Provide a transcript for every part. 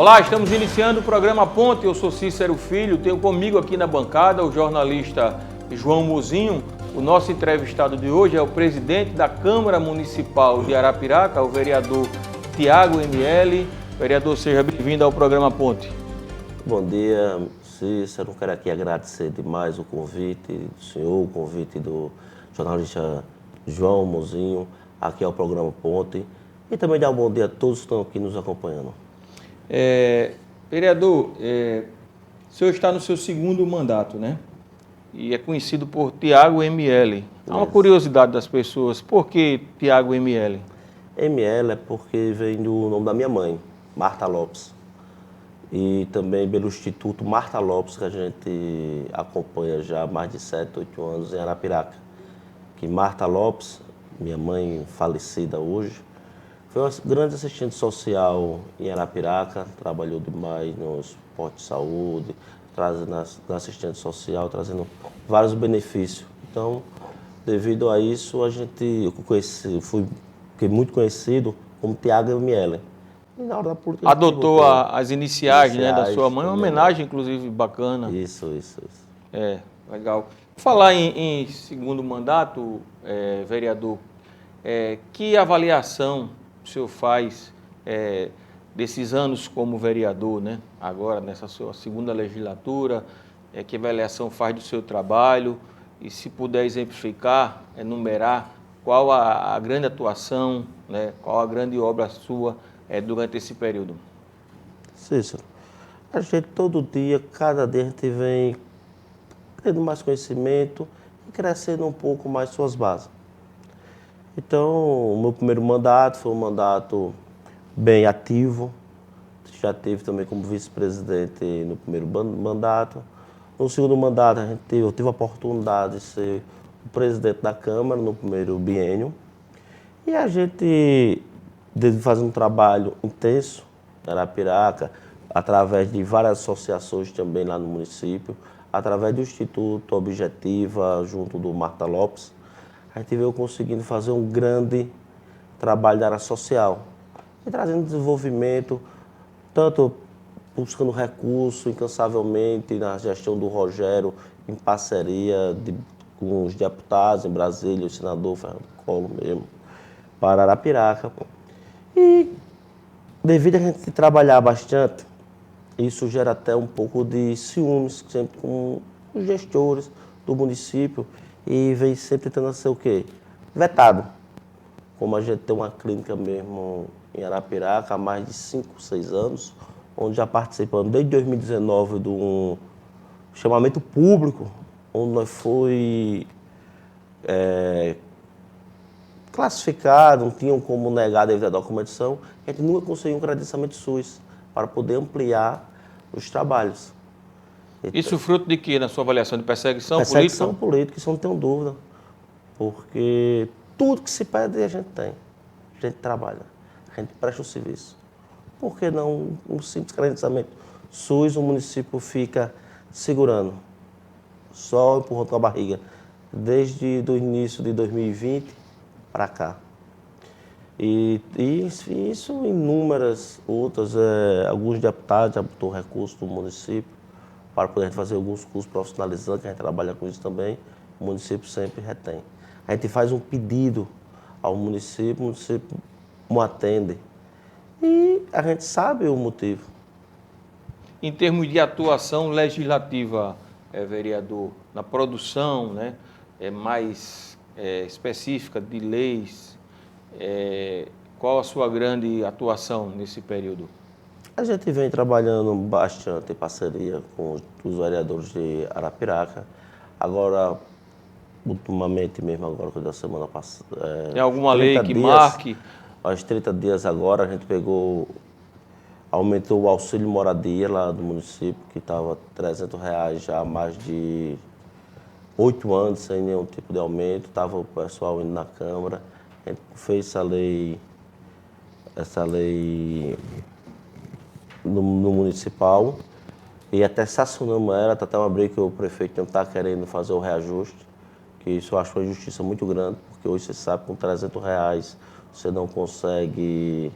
Olá, estamos iniciando o programa Ponte. Eu sou Cícero Filho, tenho comigo aqui na bancada o jornalista João Mozinho. O nosso entrevistado de hoje é o presidente da Câmara Municipal de Arapiraca, o vereador Tiago ML. Vereador, seja bem-vindo ao programa Ponte. Bom dia, Cícero. Quero aqui agradecer demais o convite do senhor, o convite do jornalista João Mozinho, aqui ao programa Ponte. E também dar um bom dia a todos que estão aqui nos acompanhando. Vereador, o senhor está no seu segundo mandato, né? E é conhecido por Tiago ML. Há uma curiosidade das pessoas, por que Tiago ML? ML é porque vem do nome da minha mãe, Marta Lopes. E também pelo Instituto Marta Lopes, que a gente acompanha já há mais de 7, 8 anos em Arapiraca. Que Marta Lopes, minha mãe falecida hoje, foi uma grande assistente social em Arapiraca, trabalhou demais no esporte de saúde, trazendo na assistente social, trazendo vários benefícios. Então, devido a isso, fiquei muito conhecido como Tiago ML. E na hora da política, Adotou as iniciais, né, da sua mãe, uma também, homenagem, inclusive, bacana. Isso. Legal. Falar em segundo mandato, vereador, que avaliação o senhor faz desses anos como vereador, né? Agora, nessa sua segunda legislatura, que avaliação faz do seu trabalho e, se puder exemplificar, enumerar qual a grande atuação, né? Qual a grande obra sua durante esse período? Cícero, a gente todo dia, cada dia a gente vem tendo mais conhecimento e crescendo um pouco mais suas bases. Então, o meu primeiro mandato foi um mandato bem ativo. Já teve também como vice-presidente no primeiro mandato. No segundo mandato, eu tive a oportunidade de ser o presidente da Câmara no primeiro biênio. E a gente faz um trabalho intenso em Arapiraca, através de várias associações também lá no município, através do Instituto Objetiva, junto do Marta Lopes. A gente veio conseguindo fazer um grande trabalho da área social e trazendo desenvolvimento, tanto buscando recurso incansavelmente na gestão do Rogério, em parceria com os deputados em Brasília, o senador Fernando Collor mesmo, para Arapiraca. E devido a gente trabalhar bastante, isso gera até um pouco de ciúmes sempre com os gestores do município e vem sempre tentando ser o quê? Vetado. Como a gente tem uma clínica mesmo em Arapiraca há mais de 5, 6 anos, onde já participamos desde 2019 de um chamamento público, onde nós foi classificado, não tinham como negar devido à documentação, a gente nunca conseguiu um credenciamento SUS para poder ampliar os trabalhos. Isso fruto de quê, na sua avaliação? De perseguição política? Perseguição política, isso não tenho dúvida. Porque tudo que se pede a gente tem. A gente trabalha, a gente presta o serviço. Por que não um simples credenciamento SUS, o município fica segurando, só empurrando com a barriga, desde o início de 2020 para cá. E isso inúmeras outras, alguns deputados já botou recurso do município para poder fazer alguns cursos profissionalizantes, que a gente trabalha com isso também, o município sempre retém. A gente faz um pedido ao município, o município não atende e a gente sabe o motivo. Em termos de atuação legislativa, vereador, na produção, né, mais específica de leis, qual a sua grande atuação nesse período? A gente vem trabalhando bastante em parceria com os vereadores de Arapiraca. Agora, ultimamente mesmo, agora da semana passada... Tem alguma lei que marque? Aos 30 dias agora, a gente aumentou o auxílio moradia lá do município, que estava R$300 já há mais de 8 anos, sem nenhum tipo de aumento. Estava o pessoal indo na Câmara. A gente fez essa lei no municipal e até sancionamos ela, até uma briga que o prefeito não está querendo fazer o reajuste, que isso eu acho uma injustiça muito grande, porque hoje você sabe que com R$300 você não consegue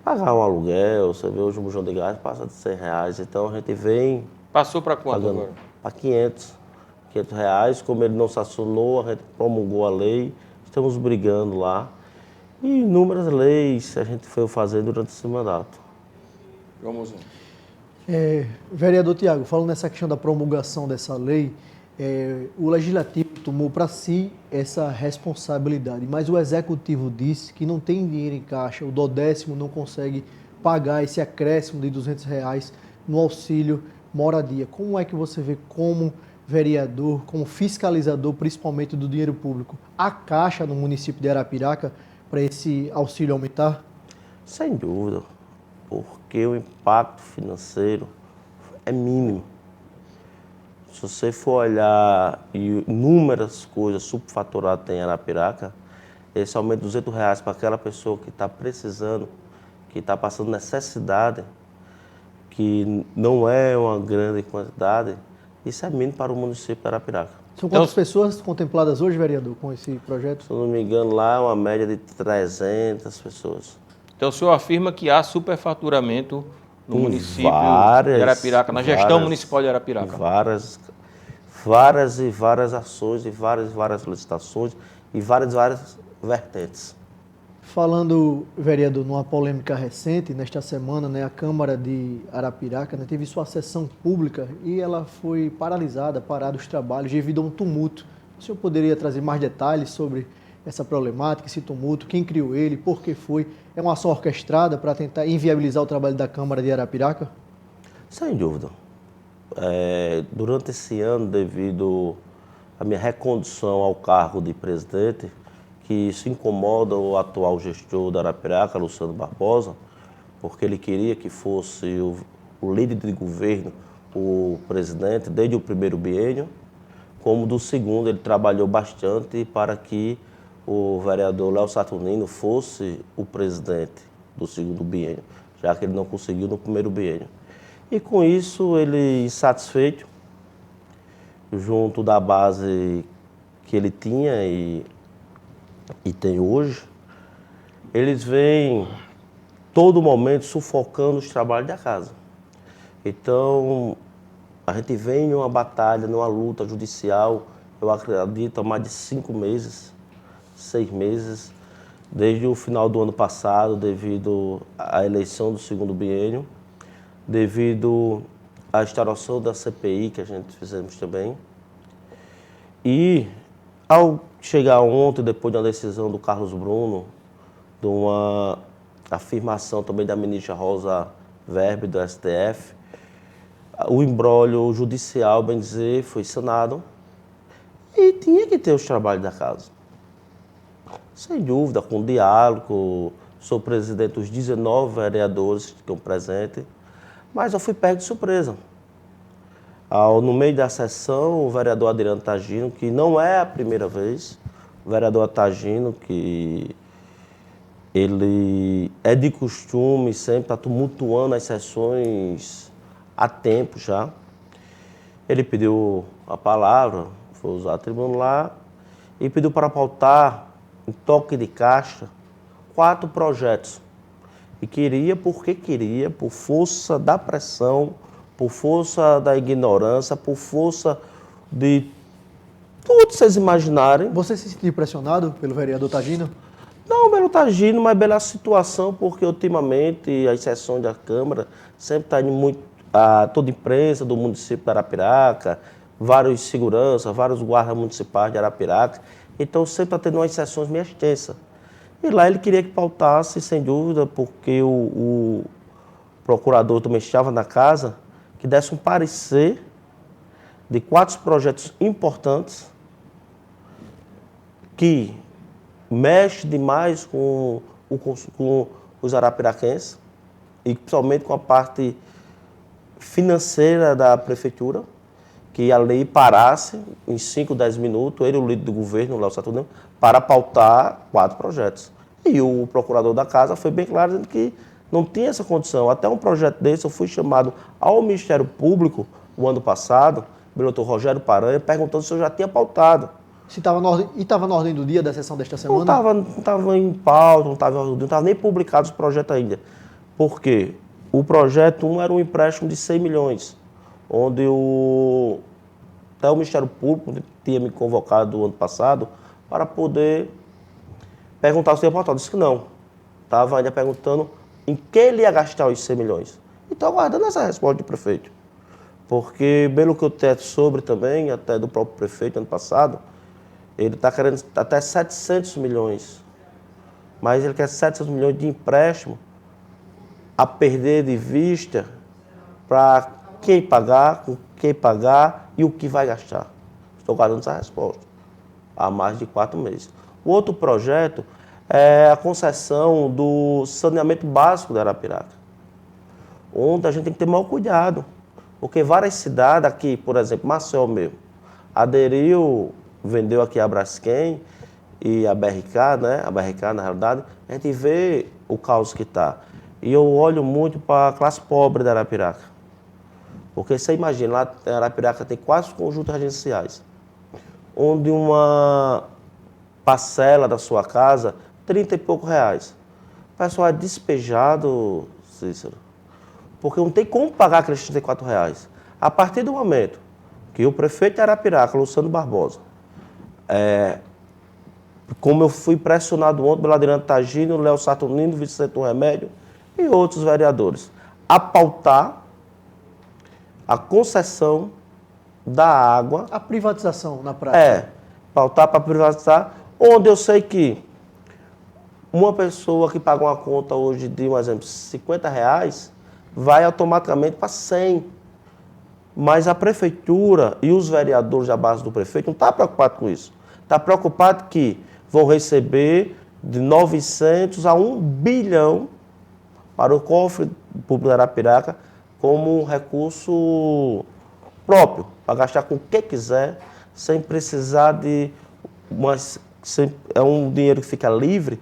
Pagar um aluguel, você vê hoje o bujão de gás passa de R$100, então a gente vem Passou para quanto pagando agora? para R$500, como ele não sancionou, a gente promulgou a lei, estamos brigando lá. E inúmeras leis a gente foi fazer durante esse mandato. Vamos ver. Vereador Tiago, falando nessa questão da promulgação dessa lei, o Legislativo tomou para si essa responsabilidade, mas o Executivo disse que não tem dinheiro em caixa, o 10º não consegue pagar esse acréscimo de R$200 no auxílio moradia. Como é que você vê como vereador, como fiscalizador, principalmente do dinheiro público, a caixa no município de Arapiraca para esse auxílio aumentar? Sem dúvida, porque o impacto financeiro é mínimo. Se você for olhar inúmeras coisas subfaturadas tem em Arapiraca, esse aumento de R$200 para aquela pessoa que está precisando, que está passando necessidade, que não é uma grande quantidade, isso é mínimo para o município de Arapiraca. São quantas pessoas contempladas hoje, vereador, com esse projeto? Se eu não me engano, lá é uma média de 300 pessoas. Então o senhor afirma que há superfaturamento no Em município várias, de Arapiraca, na gestão várias, municipal de Arapiraca. Várias ações, e várias licitações e várias vertentes. Falando, vereador, numa polêmica recente, nesta semana, né, a Câmara de Arapiraca, né, teve sua sessão pública e ela foi parada os trabalhos devido a um tumulto. O senhor poderia trazer mais detalhes sobre essa problemática, esse tumulto, quem criou ele, por que foi? É uma ação orquestrada para tentar inviabilizar o trabalho da Câmara de Arapiraca? Sem dúvida. Durante esse ano, devido à minha recondução ao cargo de presidente, que isso incomoda o atual gestor da Arapiraca, Luciano Barbosa, porque ele queria que fosse o líder de governo, o presidente, desde o primeiro biênio, como do segundo, ele trabalhou bastante para que o vereador Léo Saturnino fosse o presidente do segundo biênio, já que ele não conseguiu no primeiro biênio. E com isso, ele insatisfeito, junto da base que ele tinha e tem hoje, eles vêm todo momento sufocando os trabalhos da casa. Então, a gente vem em uma batalha, numa luta judicial, eu acredito, há mais de 5 meses, 6 meses, desde o final do ano passado, devido à eleição do segundo biênio, devido à instauração da CPI, que a gente fizemos também. E, ao chegar ontem, depois da decisão do Carlos Bruno, de uma afirmação também da ministra Rosa Weber, do STF, o imbróglio judicial, bem dizer, foi sanado e tinha que ter os trabalhos da casa. Sem dúvida, com diálogo, sou presidente dos 19 vereadores que estão presentes, mas eu fui pego de surpresa. No meio da sessão, o vereador Adriano Tagino, que não é a primeira vez, o vereador Tagino, que ele é de costume, sempre está tumultuando as sessões há tempo já. Ele pediu a palavra, foi usar a tribuna lá, e pediu para pautar, em toque de caixa, 4 projetos. E queria, porque queria, por força da pressão, por força da ignorância, por força de tudo que vocês imaginarem. Você se sentiu pressionado pelo vereador Tagino? Não pelo Tagino, mas pela situação, porque ultimamente as sessões da Câmara sempre está indo muito, toda a imprensa do município de Arapiraca, vários seguranças, vários guardas municipais de Arapiraca, então sempre está tendo umas sessões meio extensas. E lá ele queria que pautasse, sem dúvida, porque o procurador também estava na casa, que desse um parecer de 4 projetos importantes que mexe demais com os arapiraquenses e principalmente com a parte financeira da prefeitura, que a lei parasse em 5, 10 minutos, ele, o líder do governo, o Léo Saturnino, para pautar 4 projetos. E o procurador da casa foi bem claro dizendo que não tinha essa condição. Até um projeto desse, eu fui chamado ao Ministério Público o ano passado, pelo doutor Rogério Paranha, perguntando se eu já tinha pautado. Se estava na ordem do dia da sessão desta semana? Não estava em pauta, não estava nem publicado os projetos ainda. Por quê? O projeto 1 era um empréstimo de 100 milhões, onde até o Ministério Público tinha me convocado ano passado para poder perguntar se tinha portal. Disse que não. Estava ainda perguntando em que ele ia gastar os 100 milhões. E estou aguardando essa resposta do prefeito. Porque, pelo que eu tenho sobre também, até do próprio prefeito ano passado, ele está querendo até 700 milhões. Mas ele quer 700 milhões de empréstimo a perder de vista para quem pagar, com quem pagar e o que vai gastar. Estou guardando essa resposta há mais de 4 meses. O outro projeto é a concessão do saneamento básico da Arapiraca, onde a gente tem que ter maior cuidado, porque várias cidades aqui, por exemplo, Maceió mesmo, aderiu, vendeu aqui a Braskem e a BRK, né? A BRK, na realidade, a gente vê o caos que está. E eu olho muito para a classe pobre da Arapiraca. Porque você imagina, lá em Arapiraca tem 4 conjuntos residenciais, onde uma parcela da sua casa, 30 e poucos reais. O pessoal é despejado, Cícero, porque não tem como pagar aqueles 34 reais. A partir do momento que o prefeito de Arapiraca, Luciano Barbosa, como eu fui pressionado ontem pelo Adriano Tagino, Léo Saturnino, Vicente Remédio e outros vereadores, a pautar a concessão da água. A privatização na prática. Pautar para privatizar, onde eu sei que uma pessoa que paga uma conta hoje de, um exemplo, 50 reais, vai automaticamente para 100. Mas a prefeitura e os vereadores da base do prefeito não estão preocupados com isso. Está preocupado que vão receber de 900 a 1 bilhão para o cofre público da Arapiraca como um recurso próprio, para gastar com o que quiser, sem precisar de... é um dinheiro que fica livre,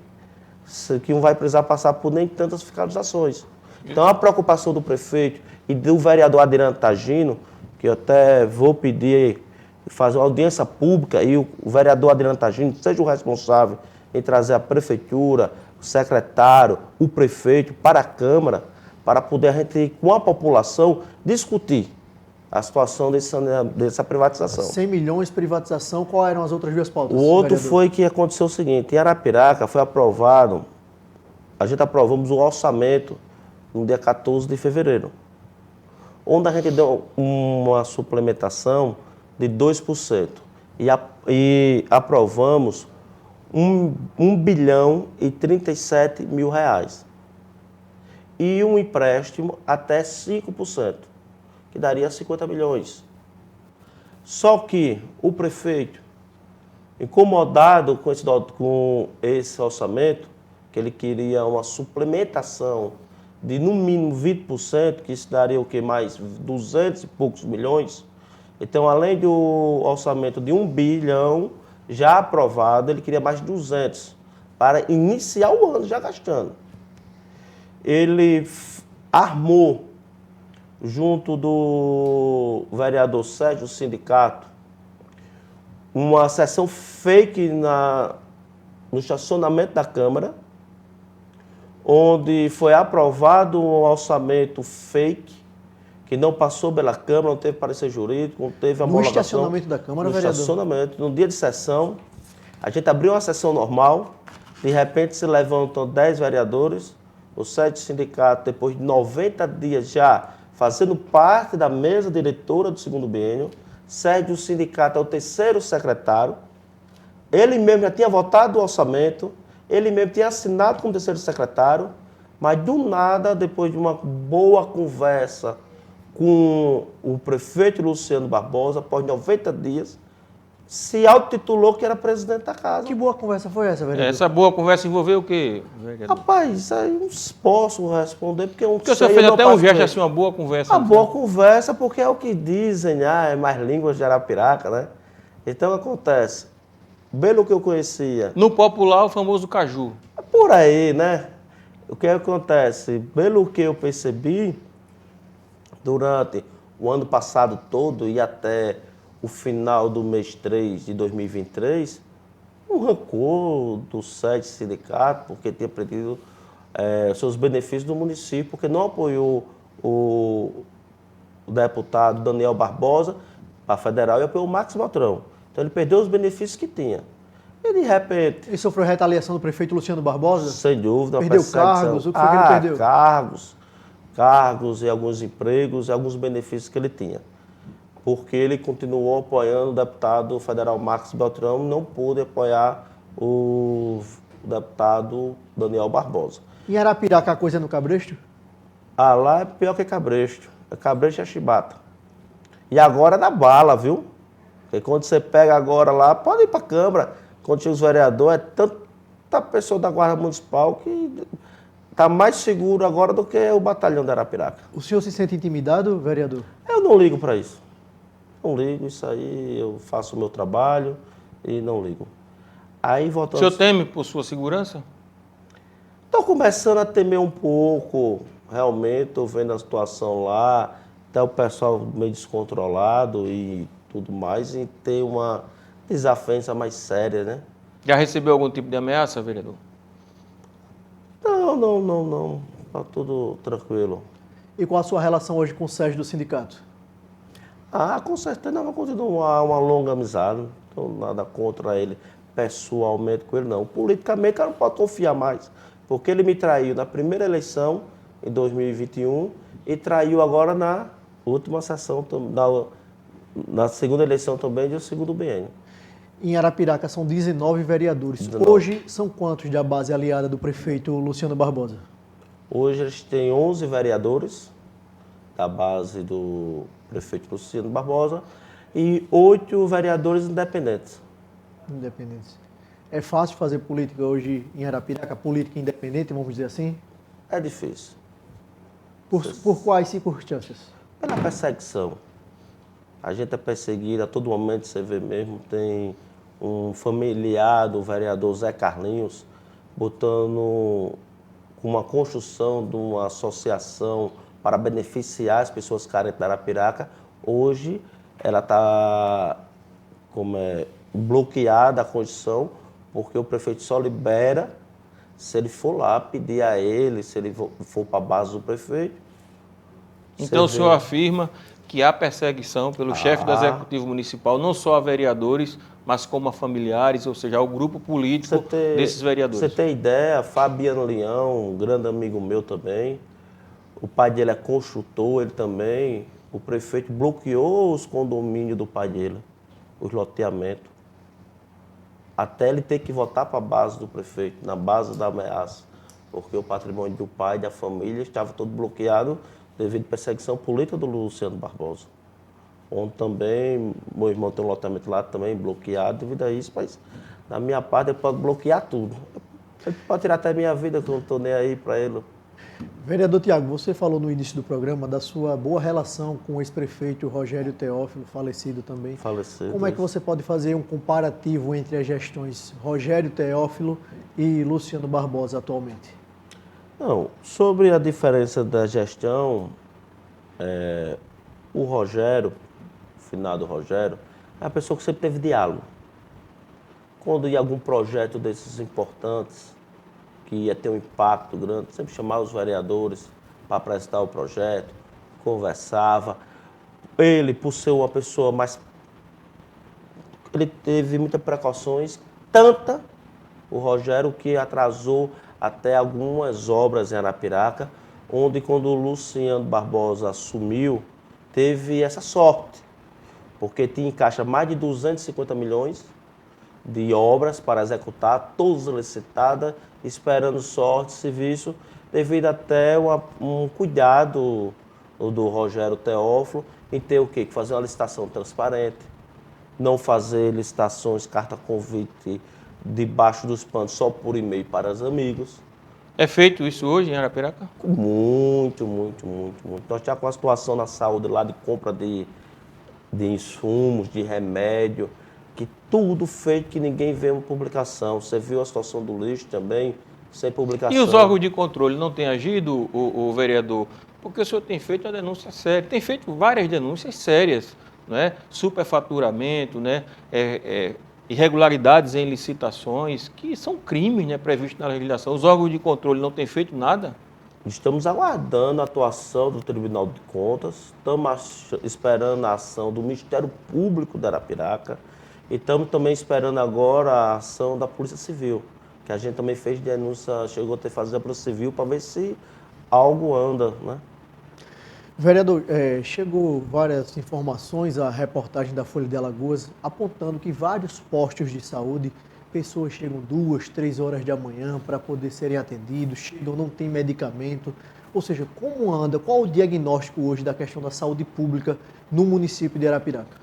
que não vai precisar passar por nem tantas fiscalizações. Então, a preocupação do prefeito e do vereador Adriano Tagino, que eu até vou pedir fazer uma audiência pública e o vereador Adriano Tagino seja o responsável em trazer a prefeitura, o secretário, o prefeito para a Câmara, para poder a gente, com a população, discutir a situação dessa privatização. 100 milhões, privatização, quais eram as outras 2 pautas? O outro vereador? foi que aconteceu o seguinte, em Arapiraca foi aprovado, a gente aprovamos o orçamento no dia 14 de fevereiro, onde a gente deu uma suplementação de 2% e aprovamos 1 bilhão e 37 mil reais. E um empréstimo até 5%, que daria 50 milhões. Só que o prefeito, incomodado com esse orçamento, que ele queria uma suplementação de no mínimo 20%, que isso daria o que mais? 200 e poucos milhões. Então, além do orçamento de 1 bilhão já aprovado, ele queria mais 200 para iniciar o ano já gastando. Ele armou, junto do vereador Sérgio Sindicato, uma sessão fake no estacionamento da Câmara, onde foi aprovado um orçamento fake, que não passou pela Câmara, não teve parecer jurídico, não teve homologação. No estacionamento da Câmara, vereador? No estacionamento, no dia de sessão, a gente abriu uma sessão normal, de repente se levantam 10 vereadores, o Sérgio Sindicato, depois de 90 dias já fazendo parte da mesa diretora do segundo biênio, Sérgio Sindicato é o 3º secretário, ele mesmo já tinha votado o orçamento, ele mesmo tinha assinado como 3º secretário, mas do nada, depois de uma boa conversa com o prefeito Luciano Barbosa, após 90 dias, se autotitulou que era presidente da casa. Que boa conversa foi essa, vereador? Essa boa conversa envolveu o quê, vereador? Rapaz, isso aí não posso responder, porque eu não sei. Porque o senhor fez até um gesto assim, uma boa conversa. Uma boa conversa, porque é o que dizem, é mais línguas de Arapiraca, né? Então, acontece, pelo que eu conhecia... No popular, o famoso caju. É por aí, né? O que acontece, pelo que eu percebi, durante o ano passado todo e até o final do mês 3 de 2023, um rancor do Sérgio Sindicato, porque tinha perdido seus benefícios do município, porque não apoiou o deputado Daniel Barbosa para federal e apoiou o Marcos Beltrão. Então ele perdeu os benefícios que tinha. E de repente... Ele sofreu retaliação do prefeito Luciano Barbosa? Sem dúvida. Perdeu cargos? O que foi que ele perdeu? Cargos e alguns empregos e alguns benefícios que ele tinha. Porque ele continuou apoiando o deputado federal Marcos Beltrão, não pôde apoiar o deputado Daniel Barbosa. Em Arapiraca a coisa é no cabresto? Lá é pior que Cabresto. É Cabresto e a chibata. E agora é na bala, viu? Porque quando você pega agora lá, pode ir para a Câmara. Quando chega os vereadores, é tanta pessoa da Guarda Municipal que está mais seguro agora do que o batalhão de Arapiraca. O senhor se sente intimidado, vereador? Eu não ligo para isso. Não ligo, isso aí eu faço o meu trabalho e não ligo. Aí voltando... O senhor teme por sua segurança? Estou começando a temer um pouco, realmente, estou vendo a situação lá, até o pessoal meio descontrolado e tudo mais, e ter uma desavença mais séria, né? Já recebeu algum tipo de ameaça, vereador? Não. Está tudo tranquilo. E qual a sua relação hoje com o Sérgio do sindicato? Com certeza não continua uma longa amizade, não tenho nada contra ele pessoalmente com ele, não. Politicamente, eu não posso confiar mais, porque ele me traiu na primeira eleição, em 2021, e traiu agora na última sessão, na segunda eleição também, do segundo biênio. Em Arapiraca são 19 vereadores. 19. Hoje são quantos da base aliada do prefeito Luciano Barbosa? Hoje eles têm 11 vereadores da base do prefeito Luciano Barbosa e 8 vereadores independentes. Independentes. É fácil fazer política hoje em Arapiraca, política independente, vamos dizer assim? É difícil. Por quais circunstâncias? Pela perseguição. A gente é perseguido a todo momento, você vê mesmo, tem um familiar do vereador Zé Carlinhos botando uma construção de uma associação para beneficiar as pessoas carentes da Arapiraca. Hoje ela está bloqueada a construção, porque o prefeito só libera se ele for lá pedir a ele, se ele for para a base do prefeito. Então o senhor afirma que há perseguição pelo chefe do Executivo Municipal, não só a vereadores, mas como a familiares, ou seja, ao grupo político desses vereadores. Você tem ideia, Fabiano Leão, um grande amigo meu também, o pai dele é construtor, ele também, o prefeito bloqueou os condomínios do pai dele, os loteamentos, até ele ter que voltar para a base do prefeito, na base da ameaça, porque o patrimônio do pai e da família estava todo bloqueado devido à perseguição política do Luciano Barbosa. Onde também, meu irmão tem um loteamento lá também bloqueado devido a isso, mas da minha parte ele pode bloquear tudo. Ele pode tirar até a minha vida, que eu não estou nem aí para ele. Vereador Tiago, você falou no início do programa da sua boa relação com o ex-prefeito Rogério Teófilo, falecido também. Falecido. Como é que você pode fazer um comparativo entre as gestões Rogério Teófilo e Luciano Barbosa atualmente? Não, sobre a diferença da gestão, o Rogério, o finado Rogério, é a pessoa que sempre teve diálogo. Quando ia algum projeto desses importantes, que ia ter um impacto grande, sempre chamava os vereadores para apresentar o projeto, conversava. Ele, por ser uma pessoa mais... Ele teve muitas precauções, o Rogério, que atrasou até algumas obras em Arapiraca, onde quando o Luciano Barbosa assumiu, teve essa sorte, porque tinha em caixa mais de 250 milhões de obras para executar, todas licitadas, esperando sorte, serviço, devido até um cuidado do Rogério Teófilo em ter o quê? Que fazer uma licitação transparente, não fazer licitações, carta-convite debaixo dos panos só por e-mail para os amigos. É feito isso hoje em Arapiraca? Muito. Nós já com a situação na saúde lá de compra de insumos, de remédio, que tudo feito que ninguém vê uma publicação. Você viu a situação do lixo também, sem publicação. E os órgãos de controle não têm agido, o vereador? Porque o senhor tem feito uma denúncia séria, tem feito várias denúncias sérias, não é? Superfaturamento, né? irregularidades em licitações, que são crimes, né, previstos na legislação. Os órgãos de controle não têm feito nada? Estamos aguardando a atuação do Tribunal de Contas, estamos esperando a ação do Ministério Público da Arapiraca e estamos também esperando agora a ação da Polícia Civil, que a gente também fez denúncia, chegou a ter fazer a Polícia Civil para ver se algo anda, né? Vereador, chegou várias informações, a reportagem da Folha de Alagoas, apontando que vários postos de saúde, pessoas chegam 2, 3 horas da manhã para poder serem atendidos, chegam, não tem medicamento. Ou seja, como anda, qual o diagnóstico hoje da questão da saúde pública no município de Arapiraca?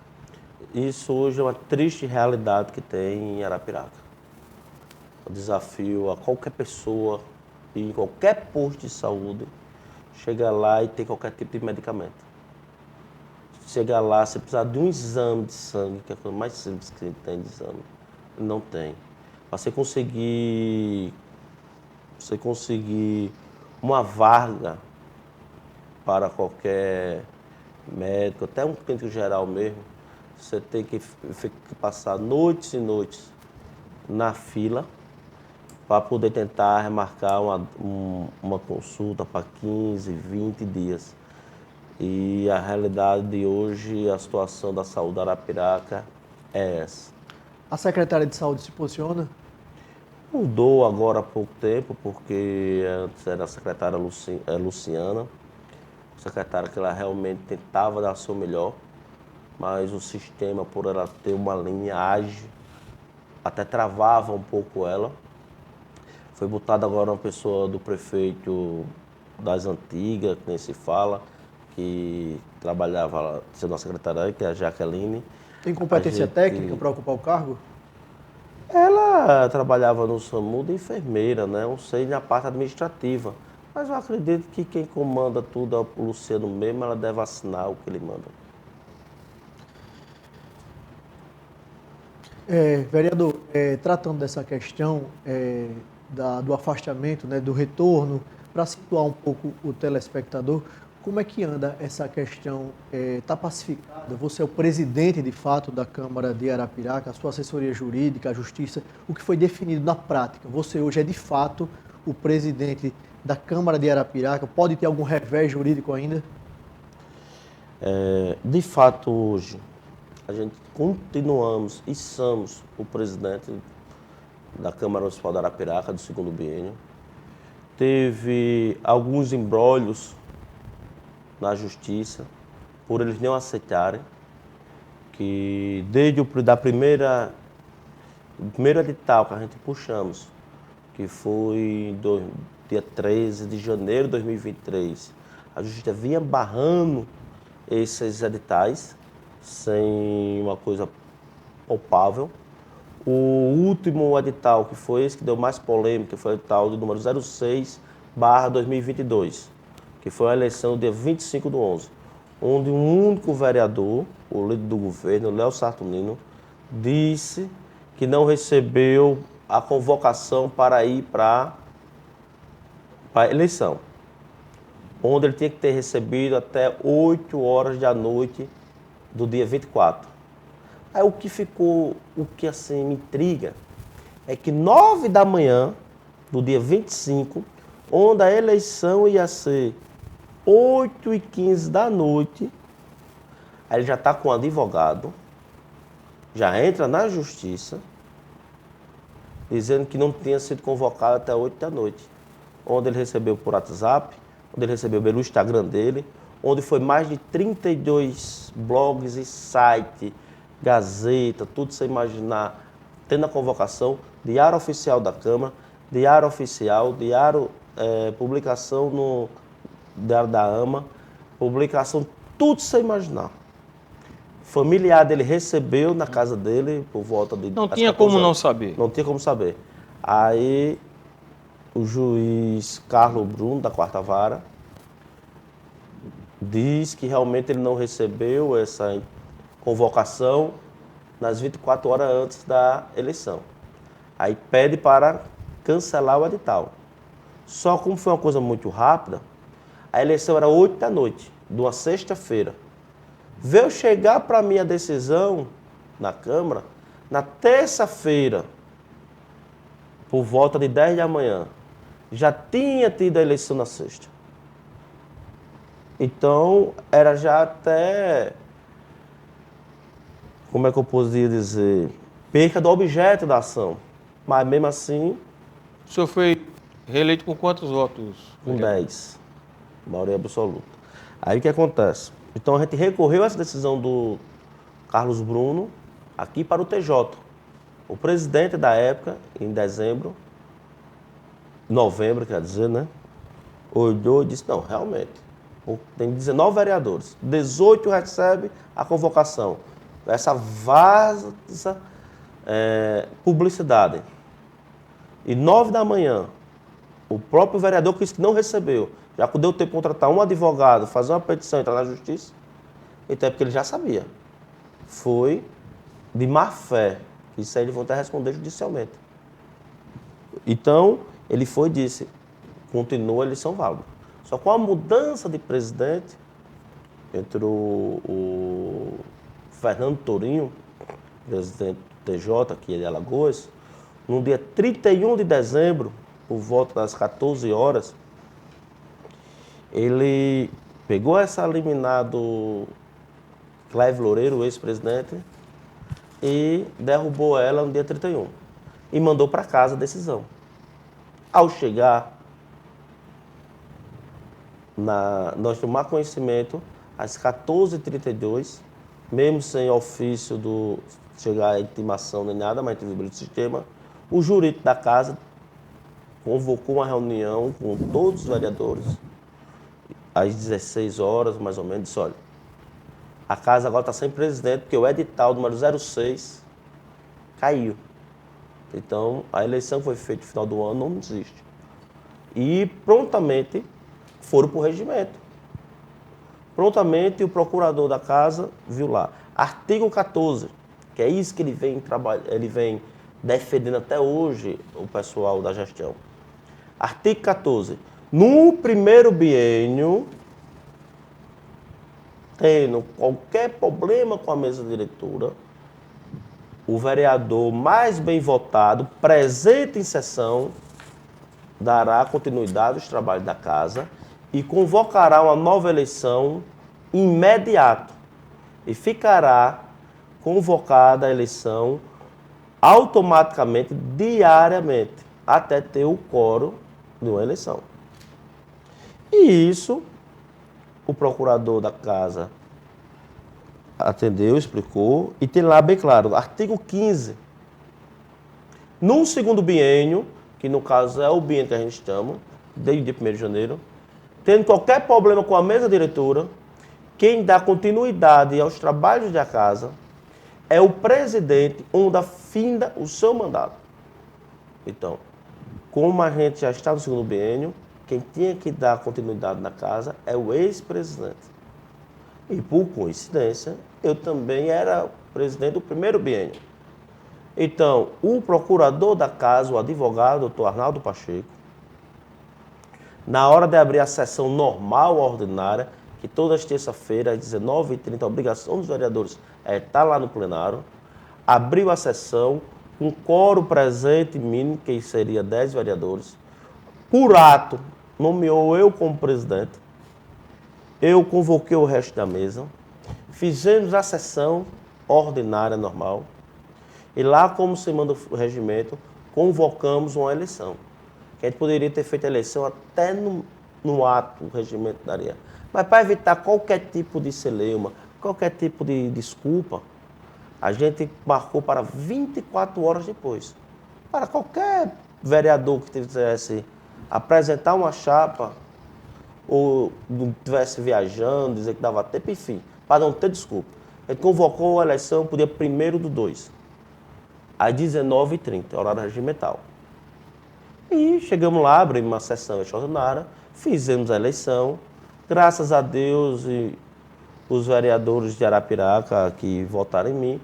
Isso hoje é uma triste realidade que tem em Arapiraca. O desafio a qualquer pessoa, em qualquer posto de saúde, chega lá e tem qualquer tipo de medicamento. Chega lá, se precisar de um exame de sangue, que é a coisa mais simples que tem de exame, não tem. Para você conseguir uma vaga para qualquer médico, até um clínico geral mesmo, você tem que passar noites e noites na fila para poder tentar remarcar uma consulta para 15, 20 dias. E a realidade de hoje, a situação da saúde da Arapiraca é essa. A secretária de saúde se posiciona? Mudou agora há pouco tempo, porque antes era a secretária Luciana, secretária que ela realmente tentava dar o seu melhor, mas o sistema, por ela ter uma linha ágil, até travava um pouco ela. Foi botada agora uma pessoa do prefeito das antigas, que nem se fala, que trabalhava lá, sendo a secretária, que é a Jaqueline. Tem competência técnica para ocupar o cargo? Ela trabalhava no SAMU de enfermeira, né? Não sei na parte administrativa. Mas eu acredito que quem comanda tudo é o Luciano mesmo, ela deve assinar o que ele manda. Vereador, tratando dessa questão do afastamento, né, do retorno, para situar um pouco o telespectador, como é que anda essa questão? Está pacificada? Você é o presidente, de fato, da Câmara de Arapiraca, a sua assessoria jurídica, a Justiça, o que foi definido na prática? Você hoje é, de fato, o presidente da Câmara de Arapiraca? Pode ter algum revés jurídico ainda? De fato, hoje, a gente continuamos e somos o presidente da Câmara Municipal de Arapiraca, do segundo biênio. Teve alguns embrólios na Justiça, por eles não aceitarem, que desde o primeiro edital que a gente puxamos, que foi dia 13 de janeiro de 2023, a Justiça vinha barrando esses editais sem uma coisa palpável. O último edital, que foi esse que deu mais polêmica, foi o edital de número 06/2022, que foi a eleição do dia 25/11, onde um único vereador, o líder do governo, Léo Saturnino, disse que não recebeu a convocação para ir para a eleição, onde ele tinha que ter recebido até 8 horas da noite do dia 24. Aí o que assim me intriga é que 9 da manhã do dia 25, onde a eleição ia ser 8h15 da noite, aí ele já está com um advogado, já entra na Justiça, dizendo que não tinha sido convocado até 8 da noite, onde ele recebeu por WhatsApp, onde ele recebeu pelo Instagram dele, onde foi mais de 32 blogs e sites, Gazeta, tudo sem imaginar, tendo a convocação, Diário Oficial da Câmara, Diário Oficial, publicação no Diário da AMA, publicação, tudo sem imaginar. Familiar dele recebeu na casa dele por volta de... Não tinha como não saber. Não tinha como saber. Aí o juiz Carlos Bruno, da 4ª Vara, diz que realmente ele não recebeu essa convocação nas 24 horas antes da eleição. Aí pede para cancelar o edital. Só como foi uma coisa muito rápida, a eleição era 8 da noite, de uma sexta-feira. Veio chegar para mim a decisão na Câmara Na terça-feira, por volta de 10 da manhã, já tinha tido a eleição na sexta. Então, era já até, como é que eu poderia dizer, perca do objeto da ação. Mas mesmo assim, O senhor foi reeleito com quantos votos? com vereador? 10, maioria absoluta. Aí o que acontece? Então a gente recorreu a essa decisão do Carlos Bruno aqui para o TJ. O presidente da época, em novembro, quer dizer, né? Olhou e disse, não, realmente, tem 19 vereadores, 18 recebe a convocação. Essa vasta publicidade. E 9 da manhã, o próprio vereador disse que não recebeu. Já deu tempo de contratar um advogado, fazer uma petição, entrar na justiça. Então é porque ele já sabia. Foi de má fé. Isso aí eles vão até responder judicialmente. Então, ele foi e disse, continua a eleição válida. Só com a mudança de presidente, entre o Fernando Tourinho, presidente do TJ, aqui de Alagoas, no dia 31 de dezembro, por volta das 14 horas, ele pegou essa liminar do Clévio Loureiro, o ex-presidente, e derrubou ela no dia 31. E mandou para casa a decisão. Ao chegar, nós tomamos conhecimento às 14h32, mesmo sem ofício do chegar a intimação nem nada, mas teve o sistema, o jurídico da casa convocou uma reunião com todos os vereadores, às 16 horas, mais ou menos, disse, olha, a casa agora está sem presidente, porque o edital número 06 caiu. Então, a eleição foi feita no final do ano, não existe. E prontamente foram para o regimento. Prontamente o procurador da casa viu lá. Artigo 14, que é isso que ele vem defendendo até hoje, o pessoal da gestão. Artigo 14. No primeiro biênio, tendo qualquer problema com a mesa diretora, o vereador mais bem votado, presente em sessão, dará continuidade aos trabalhos da casa e convocará uma nova eleição imediato. E ficará convocada a eleição automaticamente, diariamente, até ter o quórum de uma eleição. E isso, o procurador da casa atendeu, explicou, e tem lá bem claro, artigo 15. No segundo biênio, que no caso é o biênio que a gente chama, desde o dia 1º de janeiro, tendo qualquer problema com a mesa diretora, quem dá continuidade aos trabalhos da casa é o presidente, onde finda o seu mandato. Então, como a gente já está no segundo biênio, quem tinha que dar continuidade na casa é o ex-presidente. E por coincidência, eu também era presidente do primeiro biênio. Então, o procurador da casa, o advogado, doutor Arnaldo Pacheco, na hora de abrir a sessão normal, ordinária, que todas as terças-feiras, às 19h30, a obrigação dos vereadores é estar lá no plenário, abriu a sessão, com quórum presente mínimo, que seria 10 vereadores, por ato, nomeou eu como presidente, eu convoquei o resto da mesa, fizemos a sessão ordinária normal, e lá, como se manda o regimento, convocamos uma eleição. Que a gente poderia ter feito a eleição até no ato, o regimento daria. Mas para evitar qualquer tipo de celeuma, qualquer tipo de desculpa, a gente marcou para 24 horas depois. Para qualquer vereador que tivesse apresentar uma chapa, ou não estivesse viajando, dizer que dava tempo, enfim, para não ter desculpa. A gente convocou a eleição para o dia 1º/2, às 19h30, horário regimental. E chegamos lá, abrimos uma sessão extraordinária, fizemos a eleição. Graças a Deus e os vereadores de Arapiraca que votaram em mim,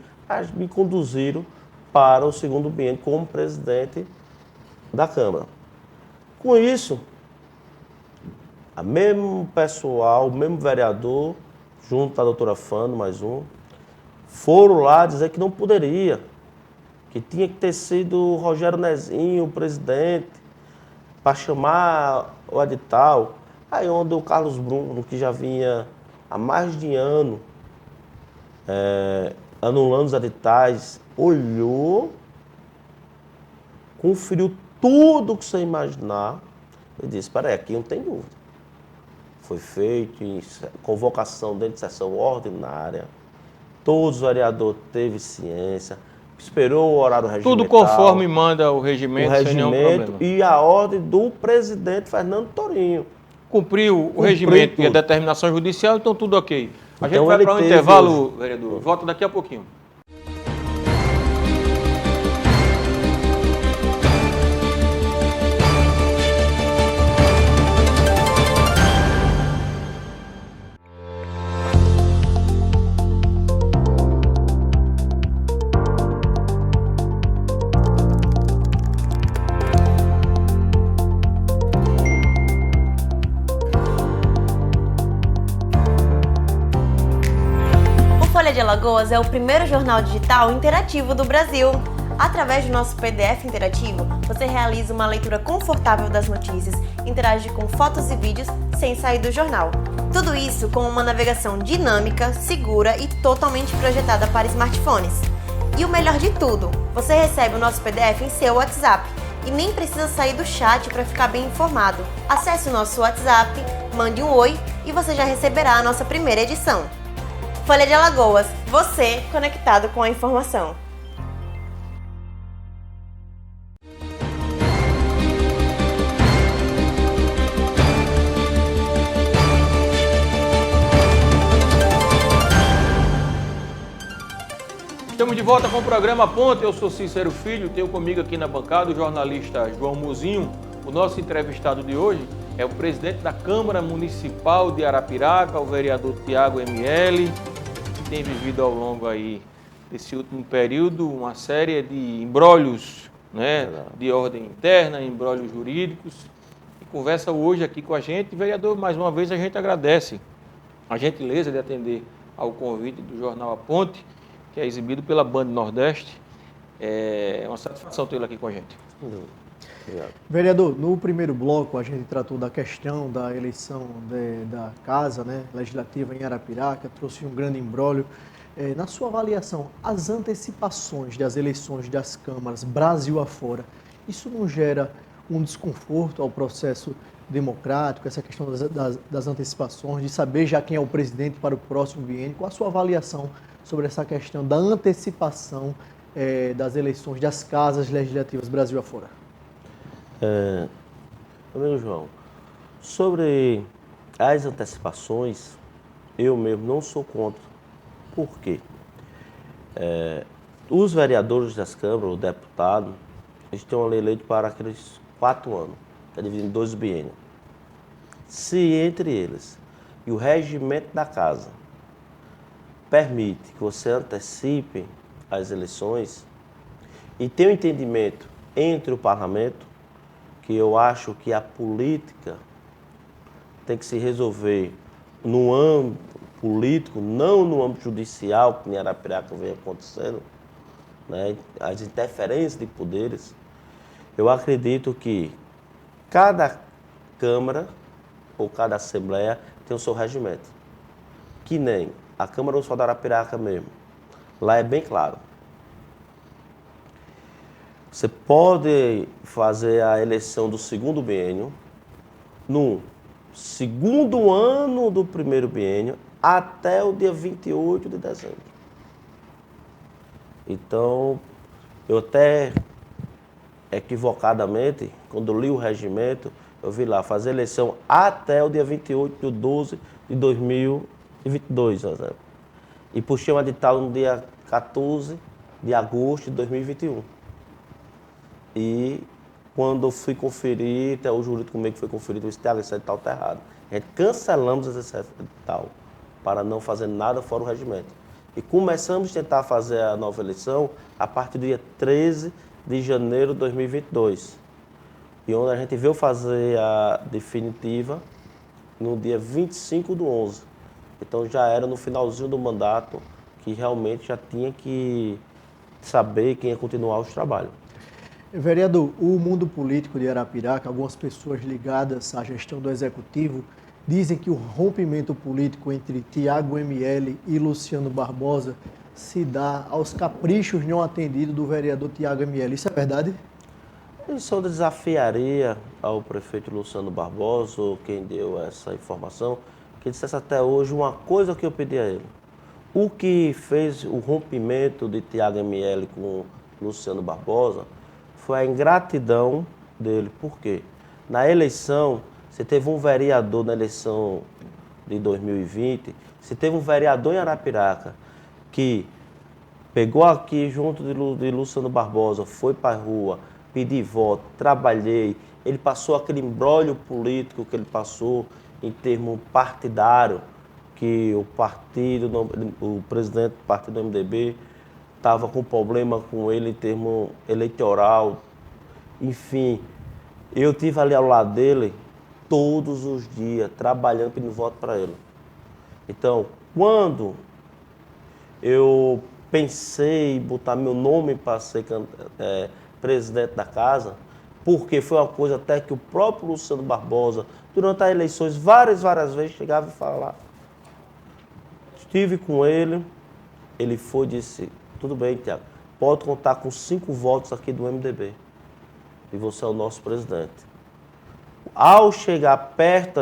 me conduziram para o segundo biênio como presidente da Câmara. Com isso, o mesmo pessoal, o mesmo vereador, junto à doutora Fano, mais um, foram lá dizer que não poderia, que tinha que ter sido o Rogério Nezinho, o presidente, para chamar o edital. Aí onde o Carlos Bruno, que já vinha há mais de ano anulando os editais, olhou, conferiu tudo que você imaginar e disse, espera aí, aqui não tem dúvida. Foi feito em convocação dentro de sessão ordinária, todos os vereadores teve ciência, esperou o horário regimental. Tudo conforme manda o regimento, sem nenhum problema. E a ordem do presidente Fernando Torinho. Cumpriu o regimento e a determinação judicial, então tudo ok. A gente vai para um intervalo, vereador. Volta daqui a pouquinho. Folha de Alagoas é o primeiro jornal digital interativo do Brasil. Através do nosso PDF interativo, você realiza uma leitura confortável das notícias, interage com fotos e vídeos sem sair do jornal. Tudo isso com uma navegação dinâmica, segura e totalmente projetada para smartphones. E o melhor de tudo, você recebe o nosso PDF em seu WhatsApp e nem precisa sair do chat para ficar bem informado. Acesse o nosso WhatsApp, mande um oi e você já receberá a nossa primeira edição. Folha de Alagoas, você conectado com a informação. Estamos de volta com o programa Ponte. Eu sou Cícero Filho, tenho comigo aqui na bancada o jornalista João Muzinho. O nosso entrevistado de hoje é o presidente da Câmara Municipal de Arapiraca, o vereador Tiago ML, que tem vivido ao longo aí desse último período uma série de imbróglios, né, de ordem interna, imbróglios jurídicos. E conversa hoje aqui com a gente. Vereador, mais uma vez a gente agradece a gentileza de atender ao convite do jornal A Ponte, que é exibido pela Band Nordeste. É uma satisfação tê-lo aqui com a gente. Obrigado. Vereador, no primeiro bloco a gente tratou da questão da eleição da Casa, né, Legislativa em Arapiraca, trouxe um grande imbróglio. Na sua avaliação, as antecipações das eleições das câmaras Brasil afora, isso não gera um desconforto ao processo democrático, essa questão das antecipações, de saber já quem é o presidente para o próximo biênio? Qual a sua avaliação sobre essa questão da antecipação das eleições das casas legislativas Brasil afora? Amigo João, sobre as antecipações, eu mesmo não sou contra. Por quê? Os vereadores das câmaras, os deputados, eles têm uma lei eleita para aqueles 4 anos, que é dividido em 2 biênios. Se entre eles e o regimento da casa permite que você antecipe as eleições e tem um entendimento entre o parlamento, que eu acho que a política tem que se resolver no âmbito político, não no âmbito judicial, que em Arapiraca vem acontecendo, né? As interferências de poderes. Eu acredito que cada Câmara ou cada Assembleia tem o seu regimento. Que nem a Câmara Municipal de Arapiraca mesmo. Lá é bem claro. Você pode fazer a eleição do segundo biênio no segundo ano do primeiro biênio até o dia 28 de dezembro. Então, eu até equivocadamente, quando eu li o regimento, eu vi lá, fazer eleição até o dia 28 de 12 de 2022, por exemplo. E puxei uma edital no dia 14 de agosto de 2021. E quando eu fui conferir, até o jurídico comigo que foi conferir, eu disse, Tiago, esse edital está errado. A gente cancelamos esse edital para não fazer nada fora o regimento. E começamos a tentar fazer a nova eleição a partir do dia 13 de janeiro de 2022. E onde a gente veio fazer a definitiva no dia 25 do 11. Então já era no finalzinho do mandato que realmente já tinha que saber quem ia continuar os trabalhos. Vereador, o mundo político de Arapiraca, algumas pessoas ligadas à gestão do Executivo, dizem que o rompimento político entre Tiago ML e Luciano Barbosa se dá aos caprichos não atendidos do vereador Tiago ML. Isso é verdade? Isso eu desafiaria ao prefeito Luciano Barbosa, ou quem deu essa informação, que dissesse até hoje uma coisa que eu pedi a ele. O que fez o rompimento de Tiago ML com Luciano Barbosa foi a ingratidão dele. Por quê? Na eleição, você teve um vereador na eleição de 2020, você teve um vereador em Arapiraca que pegou aqui junto de Luciano Barbosa, foi para a rua, pedi voto, trabalhei, ele passou aquele imbróglio político que ele passou em termo partidário, que o partido, o presidente do partido do MDB estava com problema com ele em termo eleitoral. Enfim, eu estive ali ao lado dele todos os dias, trabalhando, pedindo voto para ele. Então, quando eu pensei em botar meu nome para ser presidente da casa, porque foi uma coisa até que o próprio Luciano Barbosa, durante as eleições, várias vezes chegava e falava. Estive com ele, ele foi e disse, tudo bem, Tiago, pode contar com 5 votos aqui do MDB. E você é o nosso presidente. Ao chegar perto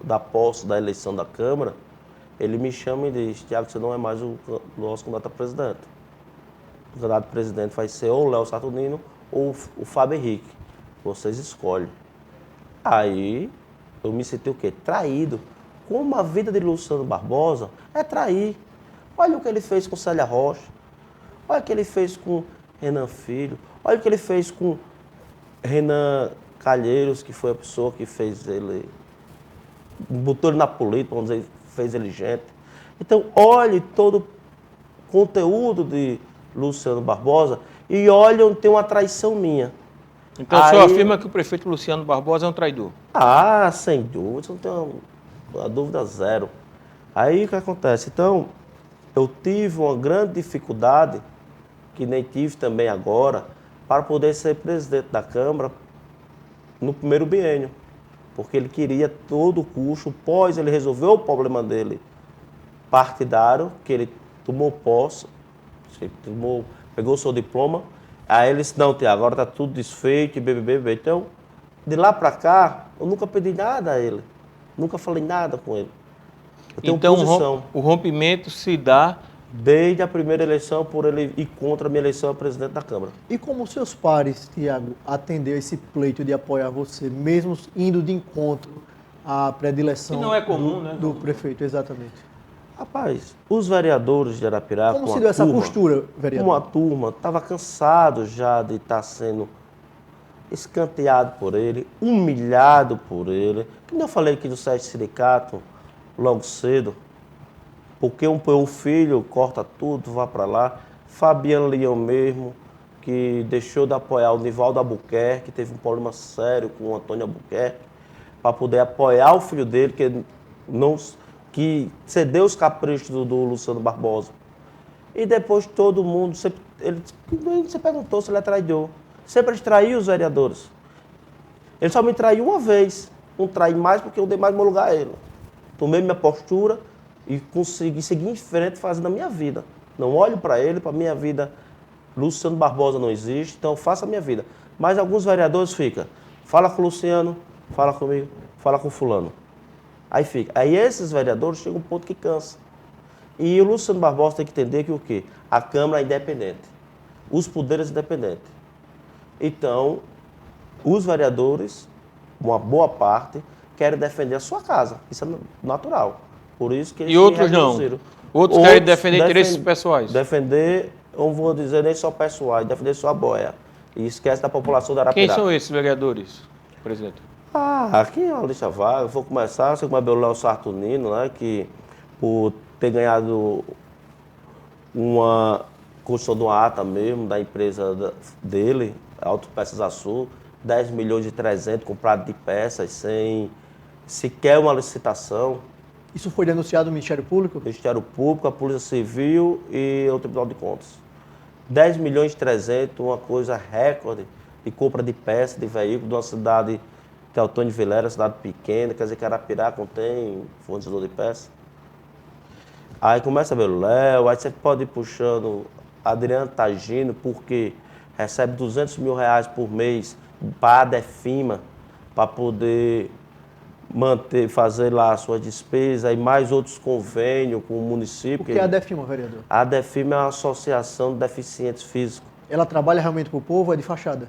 da posse da eleição da Câmara, ele me chama e diz, Tiago, você não é mais o nosso candidato a presidente. O candidato a presidente vai ser ou o Léo Saturnino ou o Fábio Henrique. Vocês escolhem. Aí eu me senti o quê? Traído. Como a vida de Luciano Barbosa é trair. Olha o que ele fez com Célia Rocha. Olha o que ele fez com Renan Filho. Olha o que ele fez com Renan Calheiros, que foi a pessoa que fez ele, botou ele na política, vamos dizer, fez ele gente. Então, olhe todo o conteúdo de Luciano Barbosa e olhe onde tem uma traição minha. Então, o senhor afirma que o prefeito Luciano Barbosa é um traidor? Ah, sem dúvida, não tenho uma dúvida zero. Aí o que acontece? Então, eu tive uma grande dificuldade, que nem tive também agora, para poder ser presidente da Câmara no primeiro biênio. Porque ele queria todo o custo, pós ele resolveu o problema dele partidário, que ele tomou posse, pegou o seu diploma, aí ele disse, não, Tiago, agora está tudo desfeito, bebê. Então, de lá para cá, eu nunca pedi nada a ele, nunca falei nada com ele. Eu tenho então, posição. o rompimento se dá... Desde a primeira eleição, por ele ir contra a minha eleição a presidente da Câmara. E como seus pares, Tiago, atendeu esse pleito de apoiar você, mesmo indo de encontro à predileção que não é comum, do prefeito, exatamente? Rapaz, os vereadores de Arapiraca... Como se deu essa postura, vereador? Uma turma estava cansado já de estar sendo escanteado por ele, humilhado por ele. Como eu falei aqui do Sérgio Sindicato, logo cedo, porque o filho corta tudo, vai para lá. Fabiano Leão mesmo, que deixou de apoiar o Nivaldo Albuquerque, que teve um problema sério com o Antônio Albuquerque, para poder apoiar o filho dele, que cedeu os caprichos do Luciano Barbosa. E depois todo mundo, você perguntou se ele é traidor. Sempre ele traiu os vereadores. Ele só me traiu uma vez. Não traí mais porque eu dei mais meu lugar a ele. Tomei minha postura e consegui seguir em frente fazendo a minha vida. Não olho para ele, para a minha vida. Luciano Barbosa não existe, então eu faço a minha vida. Mas alguns vereadores ficam, fala com o Luciano, fala comigo, fala com o fulano. Aí fica. Aí esses vereadores chegam a um ponto que cansa. E o Luciano Barbosa tem que entender que o quê? A Câmara é independente. Os poderes independentes. Então, os vereadores, uma boa parte, querem defender a sua casa. Isso é natural. Por isso que eles e outros não? Outros querem defender interesses pessoais? Defender, eu não vou dizer nem só pessoais, defender sua boia. E esquece da população da Arapiraca. Quem são esses vereadores, presidente? Aqui é uma lista vaga. Vou começar, você começou o Léo Saturnino, né, que por ter ganhado uma construção de uma ata mesmo, da empresa dele, Autopeças Açul, 10 milhões e 300 comprado de peças, sem sequer uma licitação. Isso foi denunciado no Ministério Público? Ministério Público, a Polícia Civil e o Tribunal de Contas. 10 milhões e 300, uma coisa recorde de compra de peças, de veículos, de uma cidade, Teotônio de Vilela, cidade pequena, quer dizer que Arapiraca não tem fornecedor de peças. Aí começa a ver o Léo, aí você pode ir puxando Adriano Tagino, porque recebe 200 mil reais por mês para a Defima, para poder manter, fazer lá a sua despesa e mais outros convênios com o município. O que é a Defima, vereador? A Defima é uma associação de deficientes físicos. Ela trabalha realmente para o povo ou é de fachada?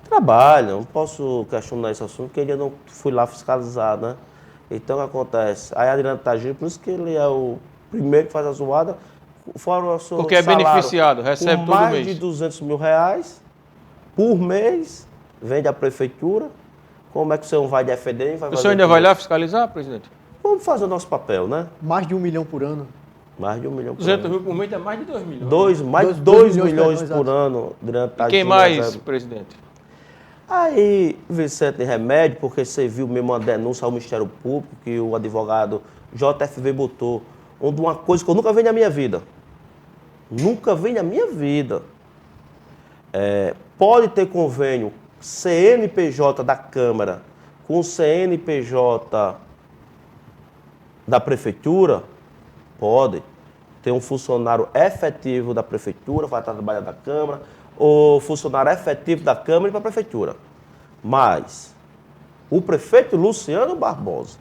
Trabalha, não posso questionar esse assunto, porque ainda não fui lá fiscalizar, né? Então, o que acontece? Aí, Adriano Tagino, por isso que ele é o primeiro que faz a zoada, fora o seu Porque é salário, beneficiado, recebe com todo mais mês. de 200 mil reais por mês, vende a prefeitura. Como é que você não vai defender? Vai O senhor ainda vai lá fiscalizar, presidente? Vamos fazer o nosso papel, né? Mais de 1 milhão por ano. Mais de 1 milhão por 200 ano. mil por mês é mais de 2 milhões. Mais de 2 2 milhões por exato. ano. Adriano E Tagino quem mais, recebe. presidente? Aí, Vicente Remédio, porque você viu mesmo uma denúncia ao Ministério Público que o advogado JFV botou, onde uma coisa que eu nunca vi na minha vida. Nunca vi na minha vida. Pode ter convênio CNPJ da Câmara com CNPJ da Prefeitura? Pode. Tem um funcionário efetivo da Prefeitura, vai trabalhar da Câmara, ou funcionário efetivo da Câmara e para a Prefeitura. Mas o prefeito Luciano Barbosa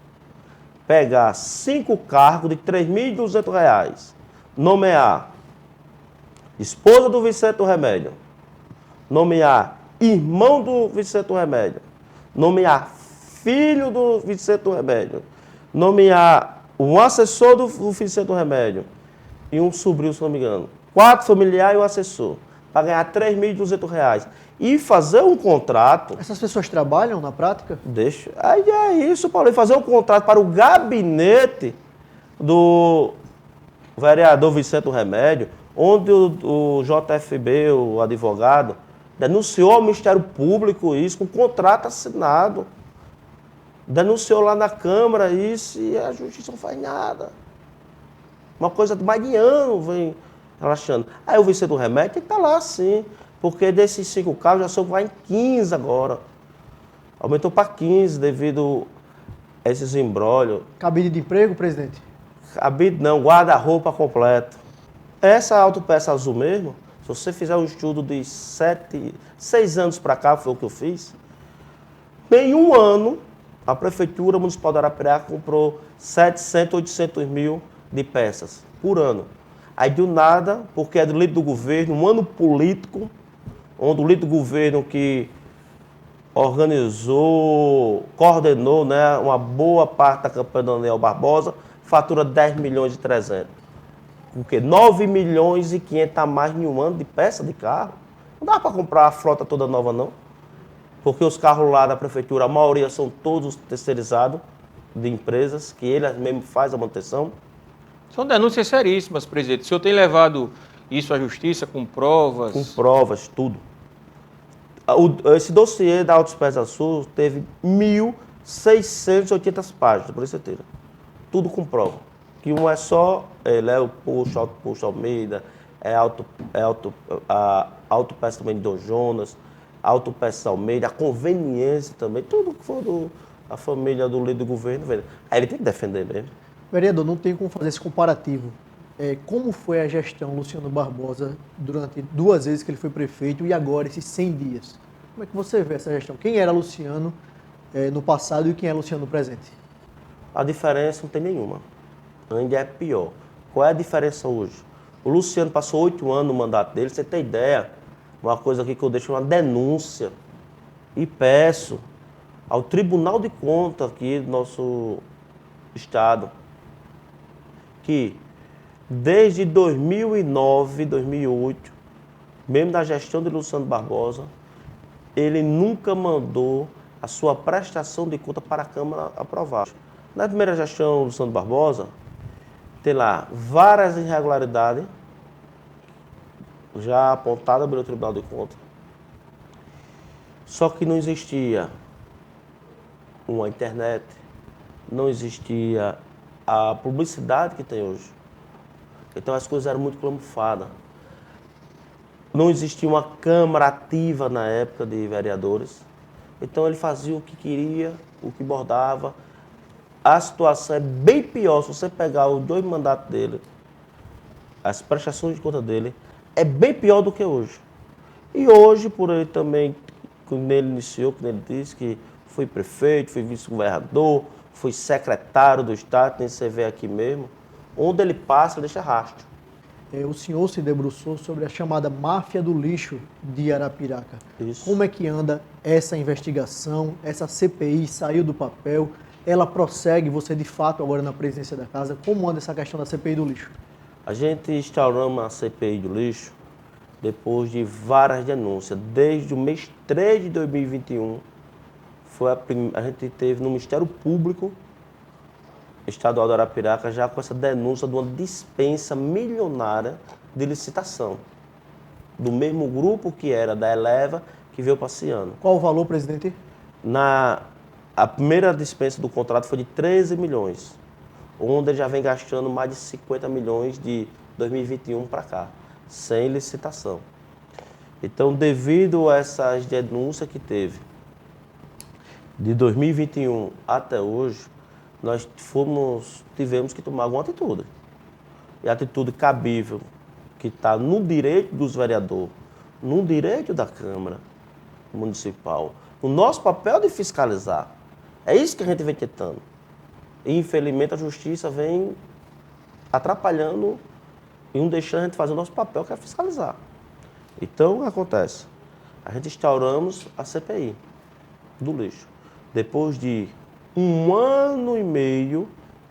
pegar 5 cargos de R$ 3.200, nomear esposa do Vicente Remédio, nomear irmão do Vicente Remédio, nomear filho do Vicente Remédio, nomear um assessor do Vicente Remédio e um sobrinho, se não me engano. 4 familiares e um assessor, para ganhar R$ 3.200. E fazer um contrato... Essas pessoas trabalham na prática? Deixa. Aí é isso, Paulo. E fazer um contrato para o gabinete do vereador Vicente Remédio, onde o JFB, o advogado, denunciou ao Ministério Público isso, com contrato assinado. Denunciou lá na Câmara isso e a Justiça não faz nada. Uma coisa de mais de ano vem relaxando. Aí o Vicente Remédio tem que estar lá, sim. Porque desses 5 carros já só vai em 15 agora. Aumentou para 15 devido a esses embrólios. Cabide de emprego, presidente? Cabide não, guarda-roupa completo. Essa autopeça azul mesmo, se você fizer um estudo de 6 anos para cá, foi o que eu fiz, em um ano, a Prefeitura Municipal de Arapiraca comprou 700, 800 mil de peças por ano. Aí, do nada, porque é do líder do governo, um ano político, onde o líder do governo que organizou, coordenou, né, uma boa parte da campanha do Daniel Barbosa, fatura 10 milhões e 300. Porque 9 milhões e 500 a mais em um ano de peça de carro. Não dá para comprar a frota toda nova, não. Porque os carros lá da prefeitura, a maioria são todos terceirizados de empresas, que eles mesmo fazem a manutenção. São denúncias seríssimas, presidente. O senhor tem levado isso à justiça com provas? Com provas, tudo. Esse dossiê da Autopeça Sul teve 1.680 páginas, por isso inteira. Tudo com prova. Que um é só Léo Puxa, Auto Puxa Almeida, Autopeça também de Dom Jonas, Autopeça Almeida, a conveniência também, tudo que for da família do líder do governo. Aí ele tem que defender mesmo. Vereador, não tem como fazer esse comparativo. Como foi a gestão Luciano Barbosa durante 2 vezes que ele foi prefeito e agora esses 100 dias? Como é que você vê essa gestão? Quem era Luciano no passado e quem é Luciano no presente? A diferença não tem nenhuma. Ainda é pior. Qual é a diferença hoje? O Luciano passou 8 anos no mandato dele, você tem ideia? Uma coisa aqui que eu deixo uma denúncia e peço ao Tribunal de Contas aqui do nosso estado que desde 2009, 2008, mesmo da gestão de Luciano Barbosa, ele nunca mandou a sua prestação de conta para a Câmara aprovar. Na primeira gestão do Luciano Barbosa, tem lá várias irregularidades já apontadas pelo Tribunal de Contas. Só que não existia uma internet, não existia a publicidade que tem hoje. Então as coisas eram muito camufladas. não existia uma Câmara ativa na época de vereadores. Então ele fazia o que queria, o que bordava. A situação é bem pior se você pegar os 2 mandatos dele, as prestações de conta dele, é bem pior do que hoje. E hoje, por ele também, quando ele iniciou, quando ele disse que foi prefeito, foi vice-governador, foi secretário do Estado, tem você vê aqui mesmo, onde ele passa, deixa rastro. O senhor se debruçou sobre a chamada máfia do lixo de Arapiraca. Isso. Como é que anda essa investigação? Essa CPI saiu do papel? Ela prossegue, você de fato agora na presidência da casa, como anda essa questão da CPI do lixo? A gente instauramos a CPI do lixo depois de várias denúncias. Desde o mês 3 de 2021, a gente teve no Ministério Público Estadual do Arapiraca já com essa denúncia de uma dispensa milionária de licitação. Do mesmo grupo que era da Eleva, que veio para Ciano. Qual o valor, presidente? A primeira dispensa do contrato foi de 13 milhões, onde ele já vem gastando mais de 50 milhões de 2021 para cá, sem licitação. Então, devido a essas denúncias que teve, de 2021 até hoje, nós tivemos que tomar alguma atitude. E a atitude cabível, que está no direito dos vereadores, no direito da Câmara Municipal, no nosso papel de fiscalizar. É isso que a gente vem tentando. E, infelizmente, a Justiça vem atrapalhando e não deixando a gente fazer o nosso papel, que é fiscalizar. Então, o que acontece? A gente instauramos a CPI do lixo. Depois de 1 ano e meio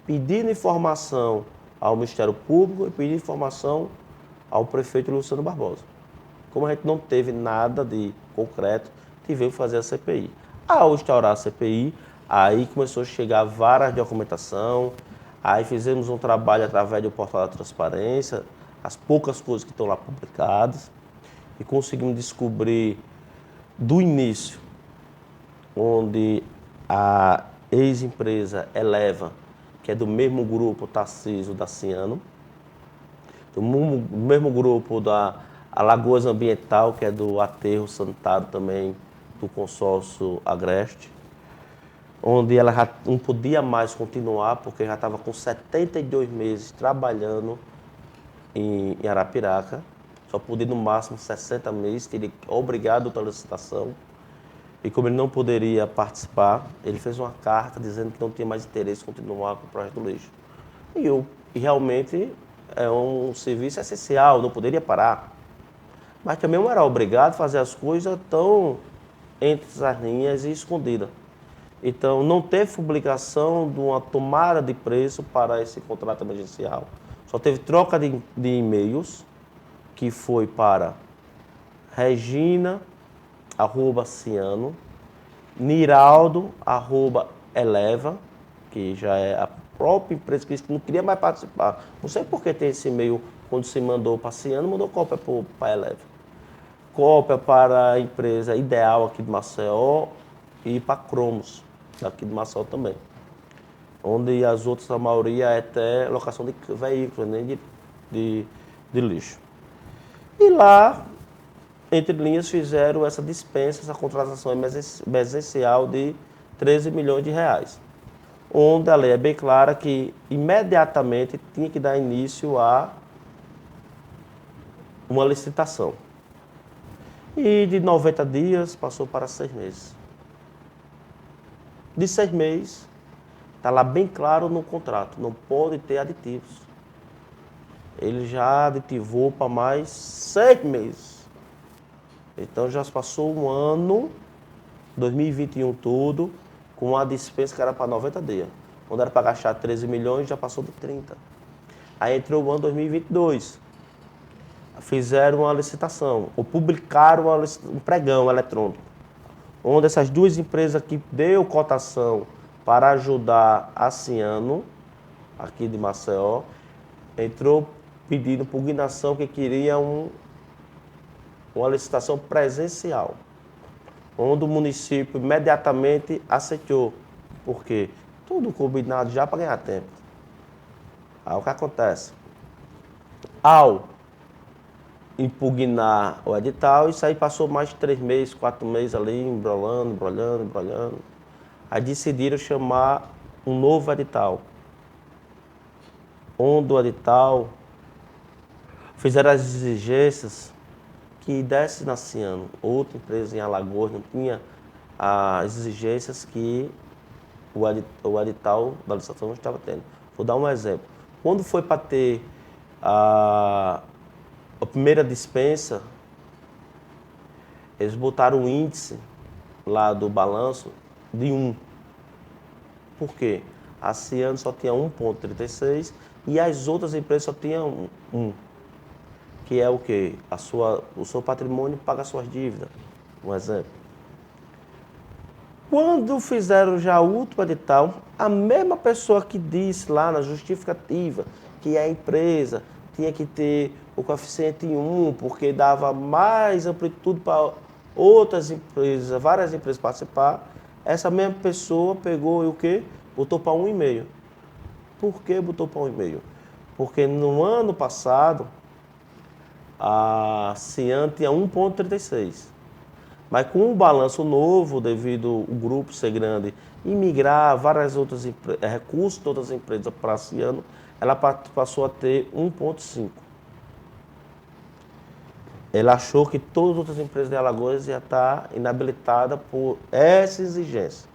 pedindo informação ao Ministério Público e pedindo informação ao prefeito Luciano Barbosa. Como a gente não teve nada de concreto, tivemos que fazer a CPI. Ao instaurar a CPI, aí começou a chegar várias documentação, aí fizemos um trabalho através do portal da transparência, as poucas coisas que estão lá publicadas, e conseguimos descobrir do início, onde a ex-empresa Eleva, que é do mesmo grupo Tarcísio da Ciano, do mesmo grupo da Alagoas Ambiental, que é do Aterro Sanitário também, do consórcio Agreste, onde ela já não podia mais continuar, porque já estava com 72 meses trabalhando em Arapiraca, só podia no máximo 60 meses, teria obrigado a outra licitação. E como ele não poderia participar, ele fez uma carta dizendo que não tinha mais interesse em continuar com o projeto do lixo. E realmente é um serviço essencial, não poderia parar. Mas também não era obrigado a fazer as coisas tão entre as linhas e escondidas. Então, não teve publicação de uma tomada de preço para esse contrato emergencial. Só teve troca de e-mails, que foi para Regina@Ciano, Niraldo@Eleva, que já é a própria empresa que não queria mais participar. Não sei por que tem esse e-mail, quando se mandou para Ciano, mandou cópia para a Eleva. Cópia para a empresa Ideal aqui de Maceió e para a Cromos, aqui de Maceió também. Onde as outras, a maioria, é até locação de veículos, nem de lixo. E lá, entre linhas, fizeram essa dispensa, essa contratação emergencial de 13 milhões de reais. Onde a lei é bem clara que imediatamente tinha que dar início a uma licitação. E de 90 dias passou para 6 meses. De 6 meses, está lá bem claro no contrato, não pode ter aditivos. Ele já aditivou para mais 6 meses. Então já se passou um ano, 2021 todo, com a dispensa que era para 90 dias. Quando era para gastar 13 milhões, já passou de 30. Aí entrou o ano 2022. Fizeram uma licitação, ou publicaram um pregão eletrônico, onde essas duas empresas que deu cotação para ajudar a Ciano, aqui de Maceió, entrou pedindo impugnação que queria uma licitação presencial, onde o município imediatamente aceitou, porque tudo combinado já para ganhar tempo. Aí o que acontece? Ao impugnar o edital. Isso aí passou mais de 3 meses, 4 meses ali, embrolhando. Aí decidiram chamar um novo edital. Onde o edital fizeram as exigências que desse na Ciano. Outra empresa em Alagoas não tinha as exigências que o edital da licitação estava tendo. Vou dar um exemplo. Quando foi para ter a primeira dispensa, eles botaram um índice lá do balanço de 1. Por quê? A Ciano só tinha 1,36 e as outras empresas só tinham 1. Que é o quê? O seu patrimônio paga as suas dívidas. Um exemplo. Quando fizeram já o último edital, a mesma pessoa que disse lá na justificativa que a empresa tinha que ter o coeficiente em 1, porque dava mais amplitude para outras empresas, várias empresas participar, essa mesma pessoa pegou e o quê? Botou para 1,5. Por que botou para 1,5? Porque no ano passado, a Ciano tinha 1,36. Mas com o balanço novo, devido o grupo ser grande e migrar várias outras recursos de outras empresas para a Ciano, ela passou a ter 1,5. Ela achou que todas as outras empresas de Alagoas iam estar inabilitadas por essa exigência.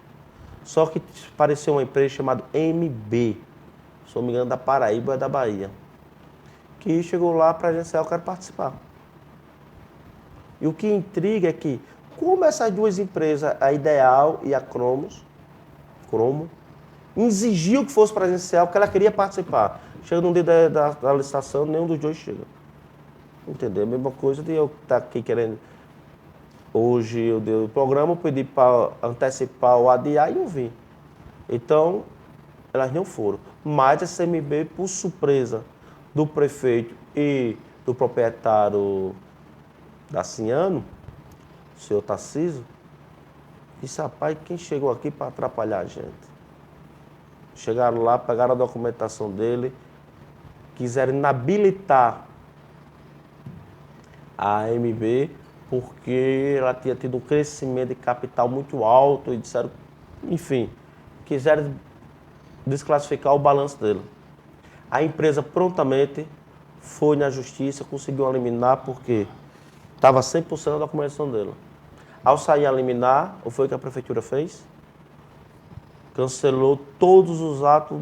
Só que apareceu uma empresa chamada MB, se não me engano, da Paraíba ou da Bahia, que chegou lá para agenciar, eu quero participar. E o que intriga é que, como essas duas empresas, a Ideal e a Cromo, exigiu que fosse presencial porque ela queria participar. Chega no dia da licitação, nenhum dos dois chega. Entendeu? A mesma coisa de eu estar aqui querendo. Hoje eu dei o programa, eu pedi para antecipar ou adiar e não vim. Então, elas não foram. Mas a CMB, por surpresa do prefeito e do proprietário da Ciano, o senhor Tarcísio, disse, rapaz, quem chegou aqui para atrapalhar a gente? Chegaram lá, pegaram a documentação dele, quiseram inabilitar a AMB, porque ela tinha tido um crescimento de capital muito alto e disseram, enfim, quiseram desclassificar o balanço dele. A empresa prontamente foi na justiça, conseguiu eliminar porque estava 100% da documentação dele. Ao sair a liminar, o que foi que a prefeitura fez? Cancelou todos os atos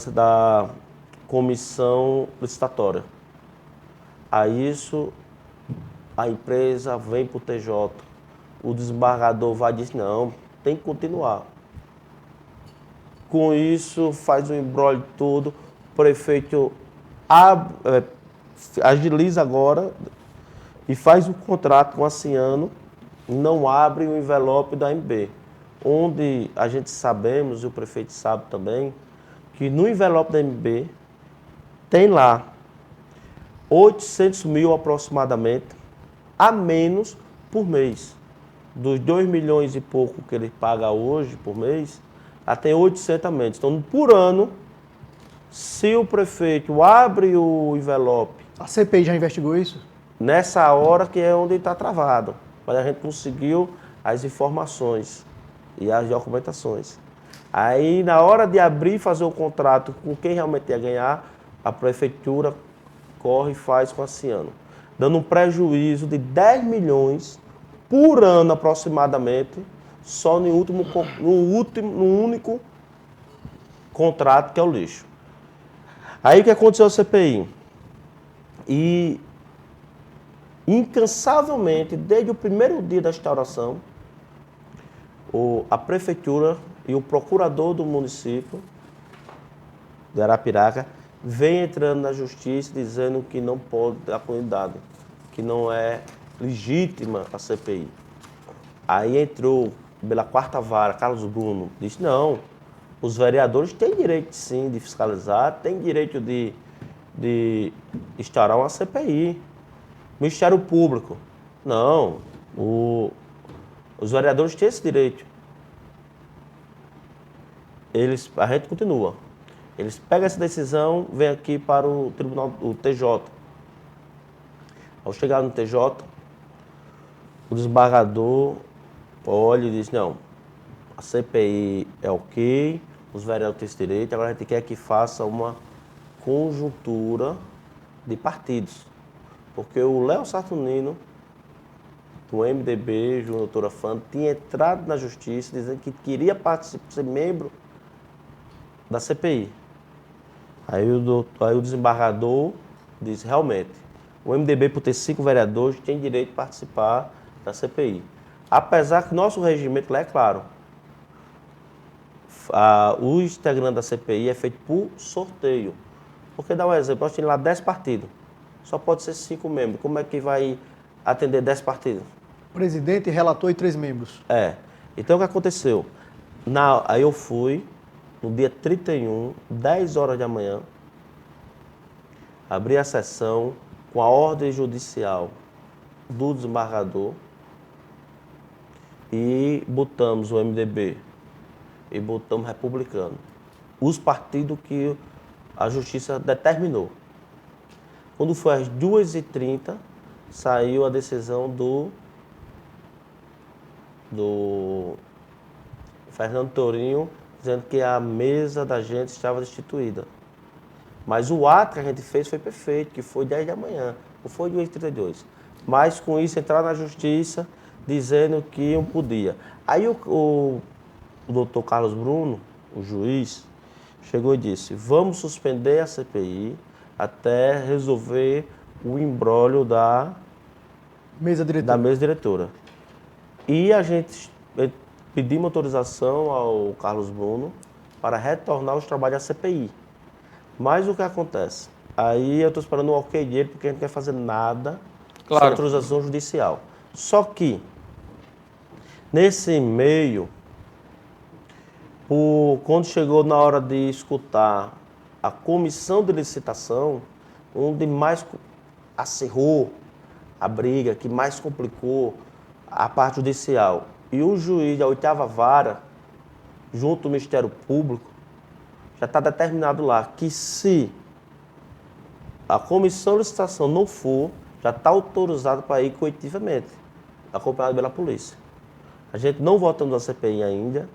da comissão licitatória. A isso, a empresa vem para o TJ. O desembargador vai e diz, não, tem que continuar. Com isso, faz um embrolho todo. O prefeito agiliza agora e faz um contrato com a Ciano, não abre o envelope da AMB. Onde a gente sabemos, e o prefeito sabe também, que no envelope da AMB tem lá 800 mil aproximadamente, a menos por mês. Dos 2 milhões e pouco que ele paga hoje por mês, ela tem 800 a menos. Então, por ano, se o prefeito abre o envelope... A CPI já investigou isso? Nessa hora que é onde está travado. Mas a gente conseguiu as informações e as documentações. Aí, na hora de abrir e fazer o contrato com quem realmente ia ganhar, a prefeitura corre e faz com a Ciano, dando um prejuízo de 10 milhões por ano aproximadamente, só no único contrato que é o lixo. Aí o que aconteceu na CPI? E incansavelmente, desde o primeiro dia da instauração, a prefeitura e o procurador do município de Arapiraca vem entrando na justiça dizendo que não pode dar continuidade, que não é legítima a CPI. Aí entrou pela quarta vara, Carlos Bruno, disse, não, os vereadores têm direito sim de fiscalizar, têm direito de instaurar uma CPI. Ministério Público, não, os vereadores têm esse direito. A gente continua. Eles pegam essa decisão, vem aqui para o tribunal, o TJ, Ao chegar no TJ, o desembargador olha e diz, não, a CPI é ok, os vereadores têm esse direito, agora a gente quer que faça uma conjuntura de partidos. Porque o Léo Saturnino, do MDB, João Doutora Fã, tinha entrado na justiça dizendo que queria participar, ser membro da CPI. Aí o desembargador disse, realmente, o MDB, por ter 5 vereadores, tem direito de participar da CPI. Apesar que nosso regimento lá é claro. O integrante da CPI é feito por sorteio. Porque, dá um exemplo, nós temos lá 10 partidos. Só pode ser 5 membros. Como é que vai atender 10 partidos? Presidente, relator e 3 membros. Então, o que aconteceu? Aí eu fui, no dia 31, 10 horas da manhã, abri a sessão com a ordem judicial do desembargador e botamos o MDB e botamos o republicano. Os partidos que a justiça determinou. Quando foi às 2h30, saiu a decisão do Fernando Tourinho, dizendo que a mesa da gente estava destituída. Mas o ato que a gente fez foi perfeito, que foi 10 da manhã, não foi 2h32. Mas com isso entraram na justiça dizendo que não podia. Aí o doutor Carlos Bruno, o juiz, chegou e disse, vamos suspender a CPI até resolver o imbróglio da mesa diretora. E a gente pedimos autorização ao Carlos Bruno para retornar os trabalhos da CPI. Mas o que acontece? Aí eu estou esperando o ok dele, porque a gente não quer fazer nada sem autorização judicial. Só que, nesse meio, quando chegou na hora de escutar a comissão de licitação, onde mais acirrou a briga, que mais complicou a parte judicial, e o juiz da 8ª vara, junto ao Ministério Público, já está determinado lá que se a comissão de licitação não for, já está autorizado para ir coletivamente, acompanhado pela polícia. A gente não votamos na CPI ainda,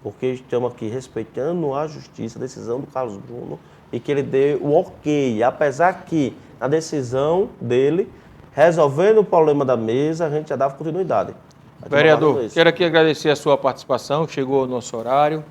porque estamos aqui respeitando a justiça, a decisão do Carlos Bruno, e que ele dê o ok, apesar que na decisão dele, resolvendo o problema da mesa, a gente já dava continuidade. Vereador, quero aqui agradecer a sua participação, chegou o nosso horário.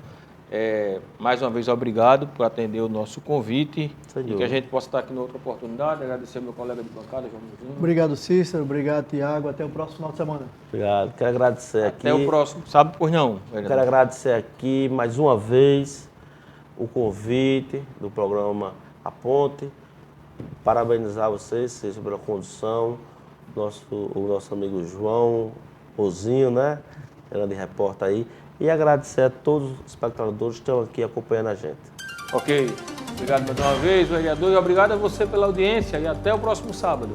Mais uma vez, obrigado por atender o nosso convite. E que a gente possa estar aqui em outra oportunidade. Agradecer ao meu colega de bancada, João Mouzinho. Obrigado, Cícero. Obrigado, Tiago. Até o próximo final de semana. Obrigado. Quero agradecer aqui. Até o próximo sábado, pois não, vereador. Quero agradecer aqui mais uma vez o convite do programa A Ponte. Parabenizar vocês, Cícero, pela condução. O nosso amigo João Mouzinho, né? Grande repórter aí. E agradecer a todos os espectadores que estão aqui acompanhando a gente. Ok. Obrigado mais uma vez, vereador, e obrigado a você pela audiência e até o próximo sábado.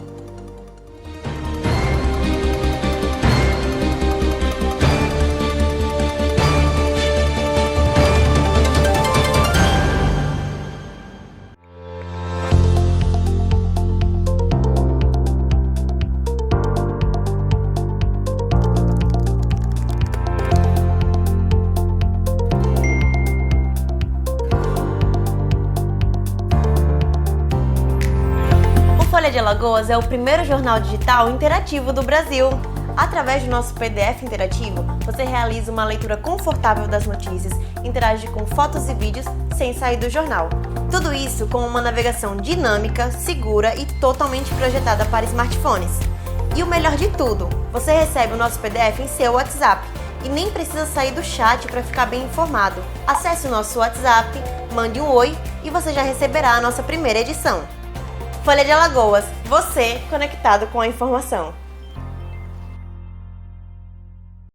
Folha de Alagoas é o primeiro jornal digital interativo do Brasil. Através do nosso PDF interativo, você realiza uma leitura confortável das notícias, interage com fotos e vídeos sem sair do jornal. Tudo isso com uma navegação dinâmica, segura e totalmente projetada para smartphones. E o melhor de tudo, você recebe o nosso PDF em seu WhatsApp e nem precisa sair do chat para ficar bem informado. Acesse o nosso WhatsApp, mande um oi e você já receberá a nossa primeira edição. Folha de Alagoas, você conectado com a informação.